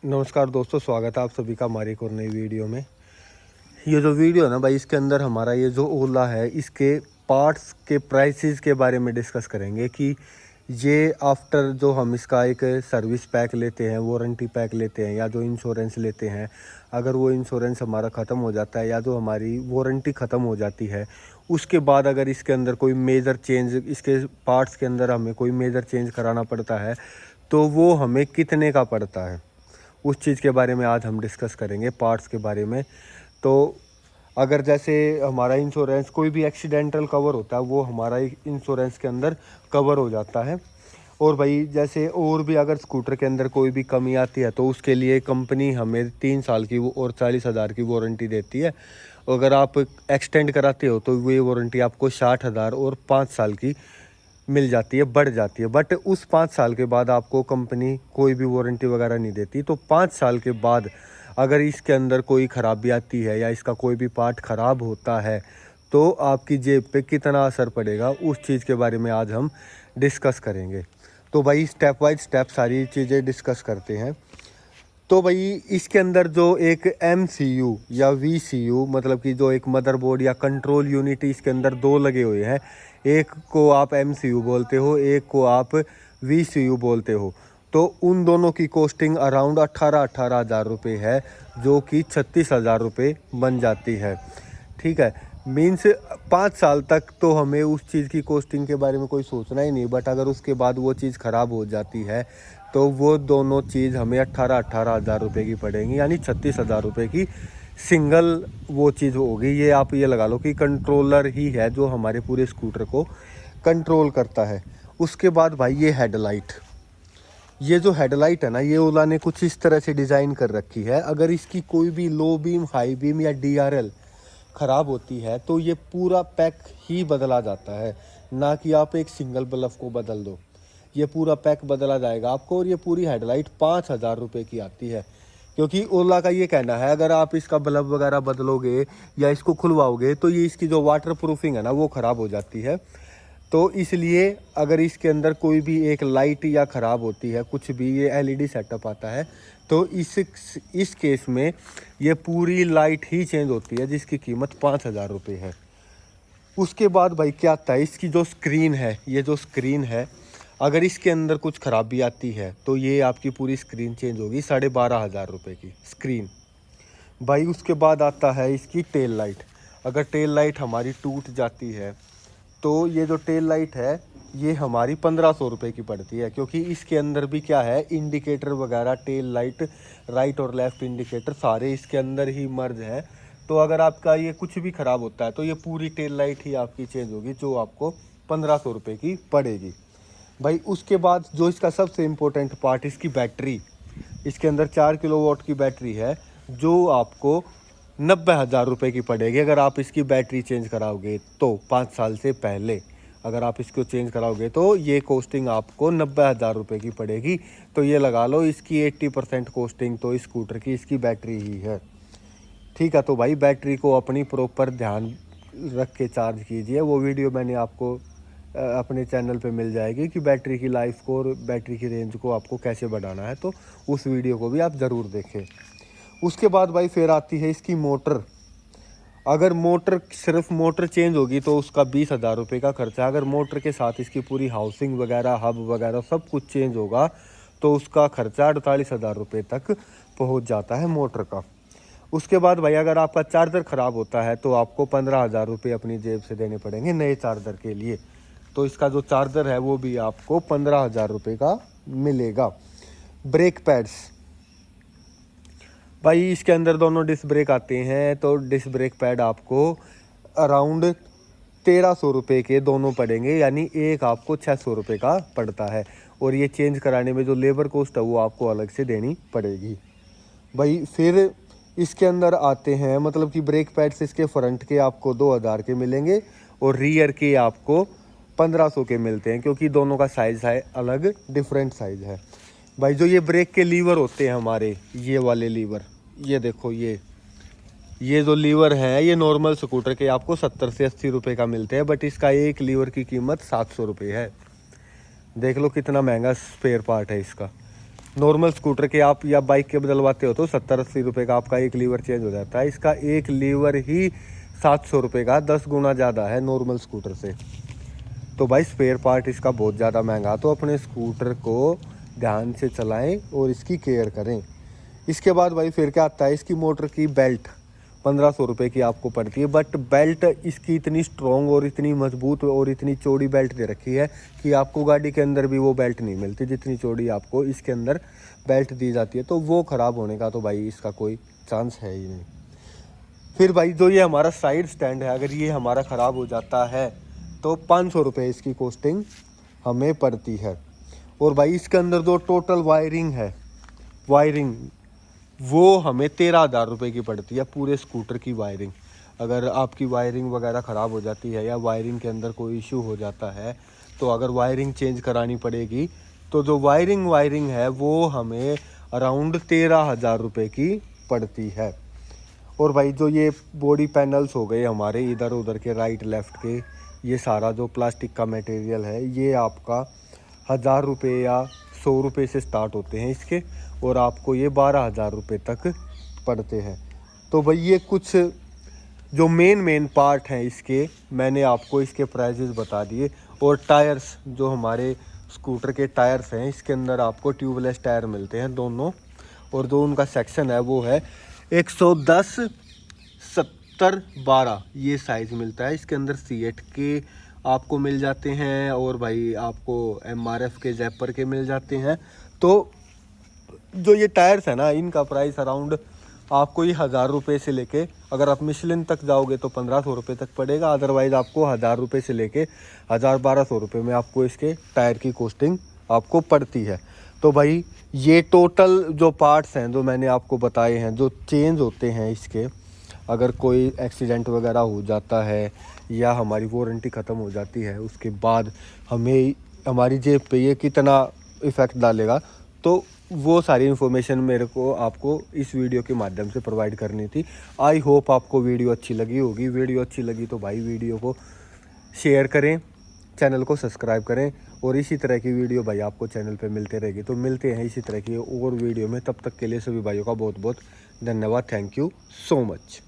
नमस्कार दोस्तों, स्वागत है आप सभी का हमारी एक और नई वीडियो में। ये जो वीडियो है ना भाई, इसके अंदर हमारा ये जो ओला है इसके पार्ट्स के प्राइसेस के बारे में डिस्कस करेंगे कि ये आफ्टर जो हम इसका एक सर्विस पैक लेते हैं, वारंटी पैक लेते हैं या जो इंश्योरेंस लेते हैं, अगर वो इंश्योरेंस हमारा ख़त्म हो जाता है या जो हमारी वारंटी ख़त्म हो जाती है, उसके बाद अगर इसके अंदर कोई मेजर चेंज, इसके पार्ट्स के अंदर हमें कोई मेजर चेंज कराना पड़ता है तो वो हमें कितने का पड़ता है, उस चीज़ के बारे में आज हम डिस्कस करेंगे, पार्ट्स के बारे में। तो अगर जैसे हमारा इंश्योरेंस कोई भी एक्सीडेंटल कवर होता है वो हमारा इंश्योरेंस के अंदर कवर हो जाता है। और भाई जैसे और भी अगर स्कूटर के अंदर कोई भी कमी आती है तो उसके लिए कंपनी हमें 3 साल की और 40,000 की वारंटी देती है। अगर आप एक्सटेंड कराते हो तो ये वारंटी आपको 60,000 और 5 साल की मिल जाती है, बढ़ जाती है। बट उस 5 साल के बाद आपको कंपनी कोई भी वारंटी वगैरह नहीं देती। तो 5 साल के बाद अगर इसके अंदर कोई ख़राबी आती है या इसका कोई भी पार्ट ख़राब होता है तो आपकी जेब पे कितना असर पड़ेगा, उस चीज़ के बारे में आज हम डिस्कस करेंगे। तो भाई स्टेप बाय स्टेप सारी चीज़ें डिस्कस करते हैं। तो भाई इसके अंदर जो एक MCU या VCU, मतलब कि जो एक मदरबोर्ड या कंट्रोल यूनिट, इसके अंदर दो लगे हुए हैं। एक को आप MCU बोलते हो, एक को आप VCU बोलते हो। तो उन दोनों की कॉस्टिंग अराउंड 18 हज़ार रुपये है, जो कि 36,000 रुपये बन जाती है। ठीक है, मीन्स 5 साल तक तो हमें उस चीज़ की कॉस्टिंग के बारे में कोई सोचना ही नहीं। बट अगर उसके बाद वो चीज़ ख़राब हो जाती है तो वो दोनों चीज़ हमें 18 हज़ार रुपये की पड़ेंगी, यानी 36,000 रुपये की सिंगल वो चीज़ होगी। ये आप ये लगा लो कि कंट्रोलर ही है जो हमारे पूरे स्कूटर को कंट्रोल करता है। उसके बाद भाई ये हेडलाइट, ये जो हेडलाइट है ना, ये ओला ने कुछ इस तरह से डिज़ाइन कर रखी है। अगर इसकी कोई भी लो बीम, हाई बीम या DRL ख़राब होती है तो ये पूरा पैक ही बदला जाता है, ना कि आप एक सिंगल बल्ब को बदल दो। ये पूरा पैक बदला जाएगा आपको। और ये पूरी हेडलाइट 5,000 रुपये की आती है, क्योंकि ओला का ये कहना है अगर आप इसका बल्ब वगैरह बदलोगे या इसको खुलवाओगे तो ये इसकी जो वाटर प्रूफिंग है ना वो ख़राब हो जाती है। तो इसलिए अगर इसके अंदर कोई भी एक लाइट या ख़राब होती है, कुछ भी, ये LED सेटअप आता है, तो इस केस में ये पूरी लाइट ही चेंज होती है, जिसकी कीमत 5,000 रुपये है। उसके बाद भाई क्या आता है, इसकी जो स्क्रीन है, ये जो स्क्रीन है, अगर इसके अंदर कुछ खराबी आती है तो ये आपकी पूरी स्क्रीन चेंज होगी, 12,500 रुपये की स्क्रीन। भाई उसके बाद आता है इसकी टेल लाइट। अगर टेल लाइट हमारी टूट जाती है तो ये जो टेल लाइट है ये हमारी 1,500 रुपये की पड़ती है, क्योंकि इसके अंदर भी क्या है, इंडिकेटर वगैरह, टेल लाइट, राइट और लेफ़्ट इंडिकेटर सारे इसके अंदर ही मर्ज है। तो अगर आपका ये कुछ भी ख़राब होता है तो ये पूरी टेल लाइट ही आपकी चेंज होगी, जो आपको 1,500 रुपये की पड़ेगी। भाई उसके बाद जो इसका सबसे इम्पोर्टेंट पार्ट, इसकी बैटरी। इसके अंदर 4 किलोवाट की बैटरी है, जो आपको 90,000 रुपये की पड़ेगी अगर आप इसकी बैटरी चेंज कराओगे तो। 5 साल से पहले अगर आप इसको चेंज कराओगे तो ये कॉस्टिंग आपको 90,000 रुपये की पड़ेगी। तो ये लगा लो इसकी 80% कॉस्टिंग तो इस स्कूटर की इसकी बैटरी ही है। ठीक है, तो भाई बैटरी को अपनी प्रॉपर ध्यान रख के चार्ज कीजिए। वो वीडियो मैंने आपको अपने चैनल पे मिल जाएगी कि बैटरी की लाइफ को और बैटरी की रेंज को आपको कैसे बढ़ाना है, तो उस वीडियो को भी आप ज़रूर देखें। उसके बाद भाई फिर आती है इसकी मोटर। अगर मोटर, सिर्फ मोटर चेंज होगी तो उसका 20,000 रुपये का खर्चा। अगर मोटर के साथ इसकी पूरी हाउसिंग वगैरह, हब वगैरह सब कुछ चेंज होगा तो उसका खर्चा 48,000 रुपये तक पहुंच जाता है मोटर का। उसके बाद भाई अगर आपका चार्जर ख़राब होता है तो आपको 15,000 रुपये अपनी जेब से देने पड़ेंगे नए चार्जर के लिए। तो इसका जो चार्जर है वो भी आपको 15,000 रुपये का मिलेगा। ब्रेक पैड्स, भाई इसके अंदर दोनों डिस्क ब्रेक आते हैं, तो डिस्क ब्रेक पैड आपको अराउंड 1,300 रुपये के दोनों पड़ेंगे, यानी एक आपको 600 रुपये का पड़ता है। और ये चेंज कराने में जो लेबर कॉस्ट है वो आपको अलग से देनी पड़ेगी। भाई फिर इसके अंदर आते हैं, मतलब कि ब्रेक पैड्स इसके फ्रंट के आपको 2,000 के मिलेंगे और रियर के आपको 1,500 के मिलते हैं, क्योंकि दोनों का साइज़ है अलग, डिफरेंट साइज़ है। भाई जो ये ब्रेक के लीवर होते हैं हमारे, ये वाले लीवर, ये देखो, ये जो लीवर हैं ये नॉर्मल स्कूटर के आपको 70 से 80 रुपये का मिलते हैं, बट इसका एक लीवर की कीमत 700 रुपये है। देख लो कितना महंगा स्पेयर पार्ट है इसका। नॉर्मल स्कूटर के आप या बाइक के बदलवाते हो तो 70-80 रुपये का आपका एक लीवर चेंज हो जाता है। इसका एक लीवर ही 700 रुपये का, 10 गुना ज़्यादा है नॉर्मल स्कूटर से। तो भाई स्पेयर पार्ट इसका बहुत ज़्यादा महंगा, तो अपने स्कूटर को ध्यान से चलाएं और इसकी केयर करें। इसके बाद भाई फिर क्या आता है, इसकी मोटर की बेल्ट 1500 रुपये की आपको पड़ती है। बट बेल्ट इसकी इतनी स्ट्रॉन्ग और इतनी मजबूत और इतनी चौड़ी बेल्ट दे रखी है कि आपको गाड़ी के अंदर भी वो बेल्ट नहीं मिलती जितनी चौड़ी आपको इसके अंदर बेल्ट दी जाती है। तो वो ख़राब होने का तो भाई इसका कोई चांस है ही नहीं। फिर भाई जो ये हमारा साइड स्टैंड है, अगर ये हमारा ख़राब हो जाता है तो 500 रुपये इसकी कॉस्टिंग हमें पड़ती है। और भाई इसके अंदर जो टोटल वायरिंग वो हमें 13,000 रुपये की पड़ती है, पूरे स्कूटर की वायरिंग। अगर आपकी वायरिंग वगैरह ख़राब हो जाती है या वायरिंग के अंदर कोई इशू हो जाता है तो अगर वायरिंग चेंज करानी पड़ेगी तो जो वायरिंग है वो हमें अराउंड 13,000 रुपये की पड़ती है। और भाई जो ये बॉडी पैनल्स हो गए हमारे इधर उधर के, राइट लेफ़्ट के, ये सारा जो प्लास्टिक का मटेरियल है ये आपका 1,000 रुपये या 100 रुपये से स्टार्ट होते हैं इसके, और आपको ये 12,000 रुपये तक पड़ते हैं। तो भाई ये कुछ जो मेन पार्ट हैं इसके, मैंने आपको इसके प्राइजेस बता दिए। और टायर्स, जो हमारे स्कूटर के टायर्स हैं, इसके अंदर आपको ट्यूबलेस टायर मिलते हैं दोनों, और जो उनका सेक्शन है वो है 110, 70, 12 ये साइज़ मिलता है। इसके अंदर C8 के आपको मिल जाते हैं और भाई आपको MRF के, जैपर के मिल जाते हैं। तो जो ये टायर्स है ना, इनका प्राइस अराउंड आपको ये 1,000 रुपये से लेके, अगर आप मिशलिन तक जाओगे तो 1,500 रुपये तक पड़ेगा। अदरवाइज़ आपको 1,000 रुपये से लेके 1,000-1,200 रुपये में आपको इसके टायर की कॉस्टिंग आपको पड़ती है। तो भाई ये टोटल जो पार्ट्स हैं जो मैंने आपको बताए हैं, जो चेंज होते हैं इसके, अगर कोई एक्सीडेंट वगैरह हो जाता है या हमारी वारंटी ख़त्म हो जाती है, उसके बाद हमें हमारी जेब पे ये कितना इफ़ेक्ट डालेगा, तो वो सारी इन्फॉर्मेशन मेरे को आपको इस वीडियो के माध्यम से प्रोवाइड करनी थी। आई होप आपको वीडियो अच्छी लगी होगी। वीडियो अच्छी लगी तो भाई वीडियो को शेयर करें, चैनल को सब्सक्राइब करें, और इसी तरह की वीडियो भाई आपको चैनल पे मिलते रहेगी। तो मिलते हैं इसी तरह की और वीडियो में, तब तक के लिए सभी भाइयों का बहुत बहुत धन्यवाद। Thank you so much.